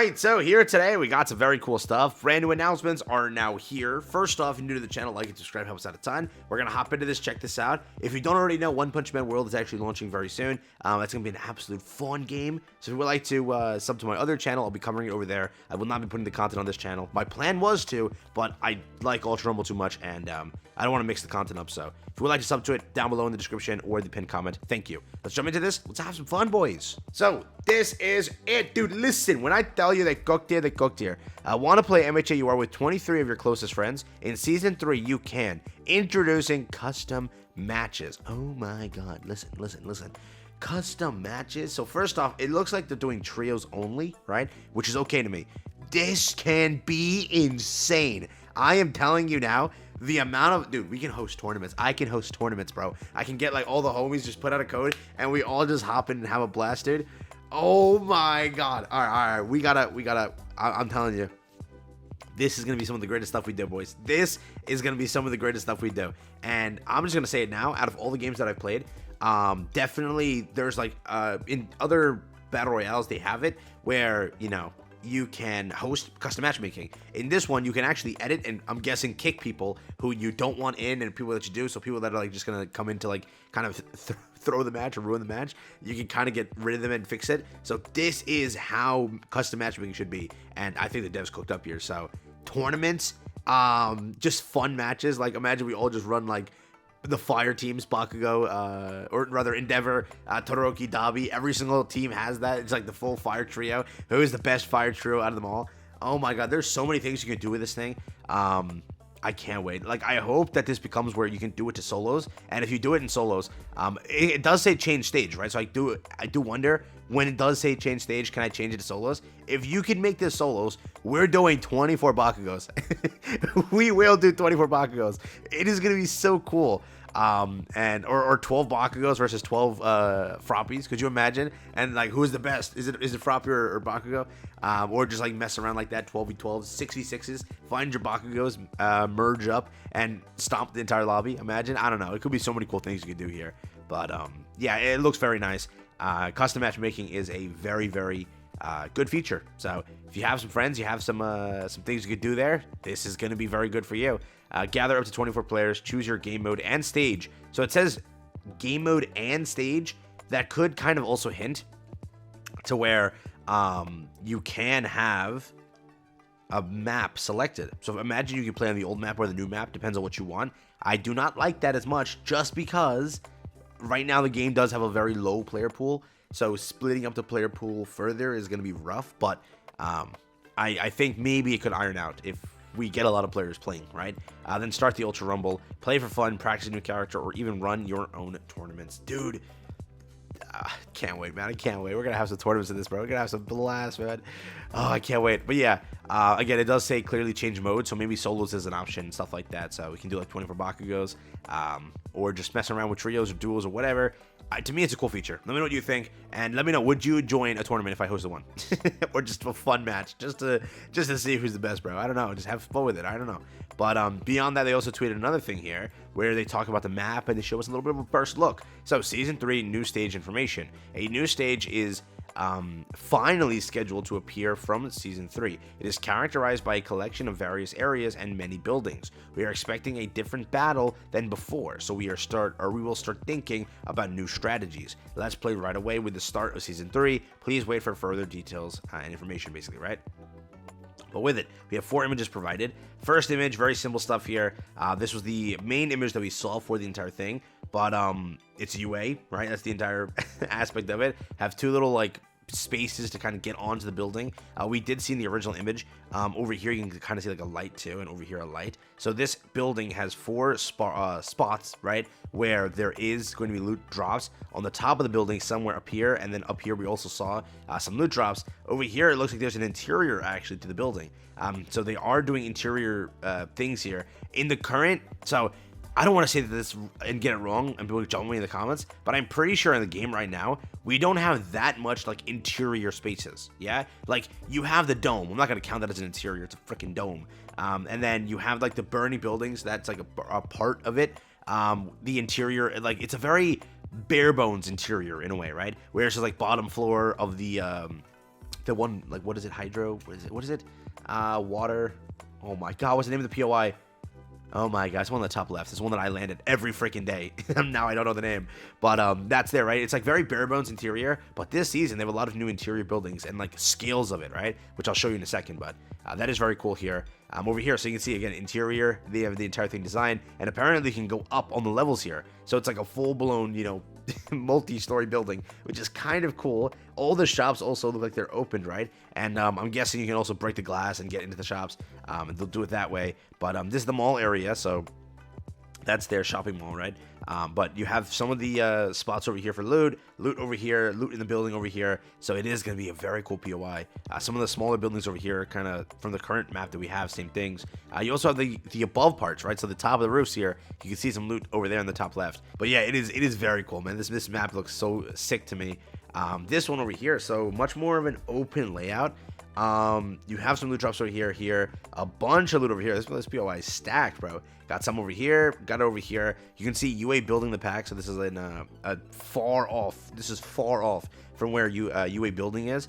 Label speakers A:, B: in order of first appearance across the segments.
A: Alright, so here today we got some very cool stuff. Brand new announcements are now here. First off, if you're new to the channel, like and subscribe, helps out a ton. We're gonna hop into this, check this out. If you don't already know, One Punch Man World is actually launching very soon. It's gonna be an absolute fun game. So if you would like to sub to my other channel, I'll be covering it over there. I will not be putting the content on this channel. My plan was to, but I like Ultra Rumble too much, and I don't want to mix the content up. So if you would like to sub to it, down below in the description or the pinned comment, thank you. Let's jump into this. Let's have some fun, boys. So this is it, dude. Listen, when I tell you they cooked here. Want to play MHAUR with 23 of your closest friends? In Season 3, you can. Introducing custom matches. Oh my god, listen. Custom matches. So first off, it looks like they're doing trios only, right? Which is okay to me. This can be insane. I am telling you now, the amount of, dude, we can host tournaments. I can host tournaments, bro. I can get like all the homies, just put out a code and we all just hop in and have a blast, dude. Oh my god. All right. We gotta, I'm telling you, this is gonna be some of the greatest stuff we do, boys. This is gonna be some of the greatest stuff we do. And I'm just gonna say it now, out of all the games that I've played, definitely there's like, in other battle royales, they have it where, you know, you can host custom matchmaking. In this one, you can actually edit and, I'm guessing, kick people who you don't want in and people that you do. So people that are like just gonna come in to like kind of throw the match or ruin the match, you can kind of get rid of them and fix it. So this is how custom matchmaking should be, and I think the devs cooked up here. So tournaments, just fun matches. Like imagine we all just run like the fire teams, Bakugo, or rather Endeavor, Todoroki, Dabi. Every single team has that. It's like the full fire trio. Who is the best fire trio out of them all? Oh my god, there's so many things you can do with this thing. I can't wait. Like, I hope that this becomes where you can do it to solos. And if you do it in solos, it does say change stage, right? So I do wonder, when it does say change stage, can I change it to solos? If you can make this solos, we're doing 24 Bakugos. We will do 24 Bakugos. It is going to be so cool. Or 12 Bakugos versus 12 Frappies. Could you imagine? And like, who's the best? Is it Frappy or Bakugo? Or just like mess around like that, 12v12s, 6v6s. Find your Bakugos, merge up and stomp the entire lobby. Imagine. I don't know. It could be so many cool things you could do here. But yeah, it looks very nice. Custom matchmaking is a very, very good feature. So if you have some friends, you have some things you could do there, this is going to be very good for you. Gather up to 24 players, choose your game mode and stage. So it says game mode and stage. That could kind of also hint to where you can have a map selected. So imagine you can play on the old map or the new map, depends on what you want. I do not like that as much, just because right now the game does have a very low player pool. So splitting up the player pool further is going to be rough, but I think maybe it could iron out if we get a lot of players playing, right? Then start the Ultra Rumble, play for fun, practice a new character, or even run your own tournaments. Dude, can't wait, man. I can't wait. We're going to have some tournaments in this, bro. We're going to have some blast, man. Oh, I can't wait. But yeah, again, it does say clearly change mode, so maybe solos is an option, stuff like that. So we can do like 24 Bakugos, or just mess around with trios or duos or whatever. To me, it's a cool feature. Let me know what you think, and let me know, would you join a tournament if I hosted one? Or just a fun match, just to see who's the best, bro. I don't know. Just have fun with it. I don't know. But beyond that, they also tweeted another thing here where they talk about the map and they show us a little bit of a first look. So Season 3 new stage information. A new stage is finally scheduled to appear from Season 3. It is characterized by a collection of various areas and many buildings. We are expecting a different battle than before, so we will start thinking about new strategies. Let's play right away with the start of Season 3. Please wait for further details and information, basically, right? But with it, we have 4 images provided. First image, very simple stuff here. This was the main image that we saw for the entire thing, but it's UA, right? That's the entire aspect of it. Have 2 little like spaces to kind of get onto the building. We did see in the original image, over here you can kind of see like a light too, and over here a light. So this building has 4 spots, right, where there is going to be loot drops. On the top of the building somewhere up here, and then up here we also saw some loot drops. Over here it looks like there's an interior actually to the building. So they are doing interior things here in the current. So I don't want to say this and get it wrong, and people jump me in the comments, but I'm pretty sure in the game right now, we don't have that much like interior spaces. Yeah, like you have the dome. I'm not gonna count that as an interior. It's a freaking dome. And then you have like the burning buildings. That's like a part of it. The interior, like it's a very bare bones interior in a way, right? Where it's just like bottom floor of the the one, like, what is it? Hydro? What is it? Water. Oh my god, what's the name of the POI? Oh my god, it's one on the top left. It's one that I landed every freaking day. Now I don't know the name. But that's there, right? It's like very bare bones interior. But this season, they have a lot of new interior buildings and like scales of it, right? Which I'll show you in a second. But that is very cool here. Over here, so you can see, again, interior. They have the entire thing designed. And apparently, you can go up on the levels here. So it's like a full-blown, you know, multi-story building, which is kind of cool. All the shops also look like they're opened, right? And I'm guessing you can also break the glass and get into the shops, and they'll do it that way. But this is the mall area, so that's their shopping mall, right? But you have some of the spots over here for loot over here, loot in the building over here. So it is going to be a very cool POI. Some of the smaller buildings over here, kind of from the current map that we have, same things. You also have the above parts, right? So the top of the roofs here, you can see some loot over there in the top left. But yeah, it is very cool, man. This map looks so sick to me. This one over here, so much more of an open layout. You have some loot drops over here, a bunch of loot over here. This POI is stacked, bro. Got some over here, got it over here. You can see UA building the pack, so this is in a far off. This is far off from where UA building is.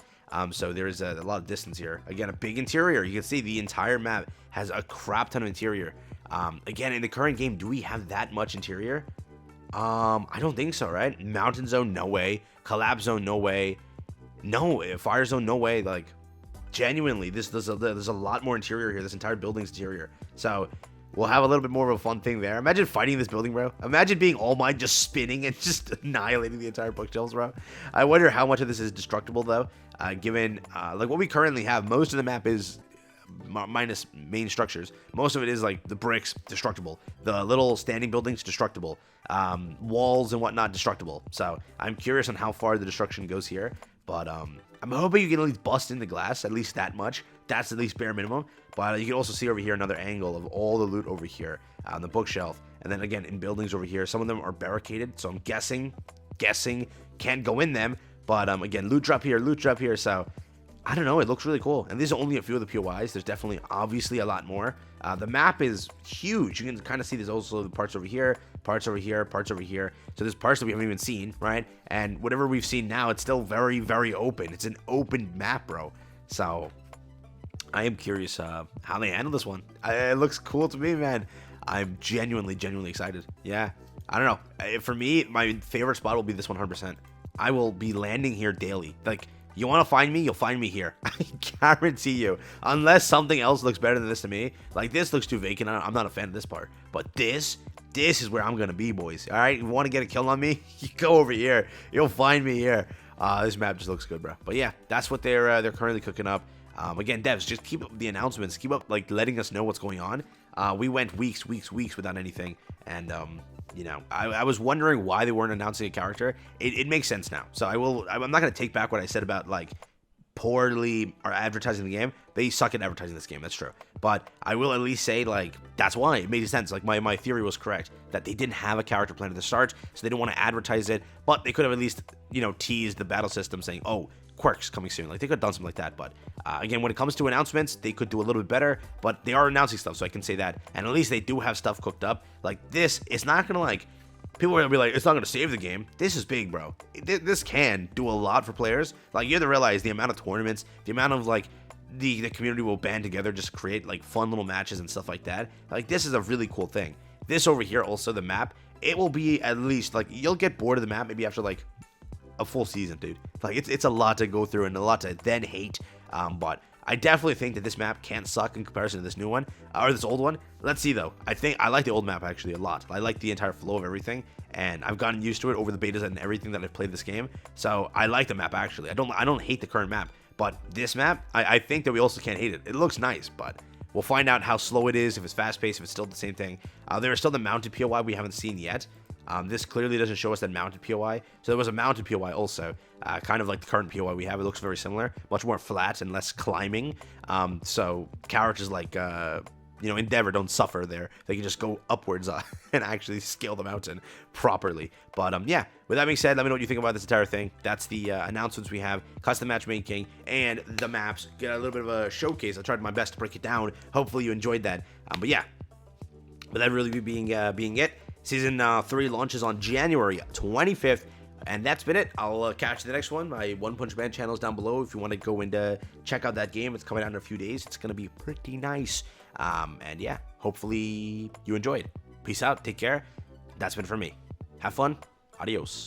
A: So there is a lot of distance here. Again, a big interior. You can see the entire map has a crap ton of interior. Again, in the current game, do we have that much interior? I don't think so, right? Mountain zone, no way. Collapse zone, no way. No, fire zone, no way. Like, genuinely, there's a lot more interior here. This entire building's interior. So we'll have a little bit more of a fun thing there. Imagine fighting this building, bro. Imagine being All Might, just spinning and just annihilating the entire bookshelves, bro. I wonder how much of this is destructible, though. Given like what we currently have, most of the map is minus main structures. Most of it is like the bricks, destructible. The little standing buildings, destructible. Walls and whatnot, destructible. So I'm curious on how far the destruction goes here. But I'm hoping you can at least bust in the glass, at least that much. That's at least bare minimum. But you can also see over here another angle of all the loot over here on the bookshelf. And then again, in buildings over here, some of them are barricaded. So I'm guessing, can't go in them. But again, loot drop here. So I don't know. It looks really cool. And these are only a few of the POIs. There's definitely, obviously, a lot more. The map is huge. You can kind of see there's also the parts over here, parts over here, parts over here. So there's parts that we haven't even seen, right? And whatever we've seen now, it's still very, very open. It's an open map, bro. So I am curious how they handle this one. It looks cool to me, man. I'm genuinely excited. Yeah. I don't know. For me, my favorite spot will be this 100%. I will be landing here daily. Like, you want to find me, you'll find me here. I guarantee you. Unless something else looks better than this to me. Like, this looks too vacant. I'm not a fan of this part. But this is where I'm going to be, boys. All right? You want to get a kill on me? You go over here. You'll find me here. This map just looks good, bro. But yeah, that's what they're currently cooking up. Again, devs, just keep up the announcements. Keep up, like, letting us know what's going on. We went weeks without anything. And, you know, I was wondering why they weren't announcing a character. It makes sense now. So I'm not going to take back what I said about, like, poorly or advertising the game. They suck at advertising this game. That's true. But I will at least say, like, that's why it made sense. Like, my theory was correct, that they didn't have a character plan at the start, so they didn't want to advertise it. But they could have at least, you know, teased the battle system saying, oh, quirks coming soon. Like, they could have done something like that. But again, when it comes to announcements, they could do a little bit better. But they are announcing stuff, so I can say that. And at least they do have stuff cooked up. Like, this, it's not going to, like, people are going to be like, it's not going to save the game. This is big, bro. This can do a lot for players. Like, you have to realize the amount of tournaments, the amount of, like, the community will band together just to create, like, fun little matches and stuff like that. Like, this is a really cool thing. This over here, also, the map, it will be at least, like, you'll get bored of the map maybe after, like, a full season, dude. Like, it's a lot to go through and a lot to then hate. But I definitely think that this map can't suck in comparison to this new one, or this old one. Let's see, though. I like the old map, actually, a lot. I like the entire flow of everything, and I've gotten used to it over the betas and everything that I've played this game. So I like the map, actually. I don't hate the current map, but this map, I think that we also can't hate it. It looks nice, but we'll find out how slow it is, if it's fast-paced, if it's still the same thing. There is still the mounted POI we haven't seen yet. This clearly doesn't show us that mounted POI. So there was a mounted POI also, kind of like the current POI we have. It looks very similar, much more flat and less climbing. So characters like, you know, Endeavor don't suffer there. They can just go upwards and actually scale the mountain properly. But yeah, with that being said, let me know what you think about this entire thing. That's the announcements we have, custom matchmaking, and the maps. Get a little bit of a showcase. I tried my best to break it down. Hopefully you enjoyed that. But yeah, with that really being it. Season 3 launches on January 25th. And that's been it. I'll catch the next one. My One Punch Man channel is down below if you want to go and check out that game. It's coming out in a few days. It's going to be pretty nice. And yeah, hopefully you enjoyed. Peace out. Take care. That's been for me. Have fun. Adios.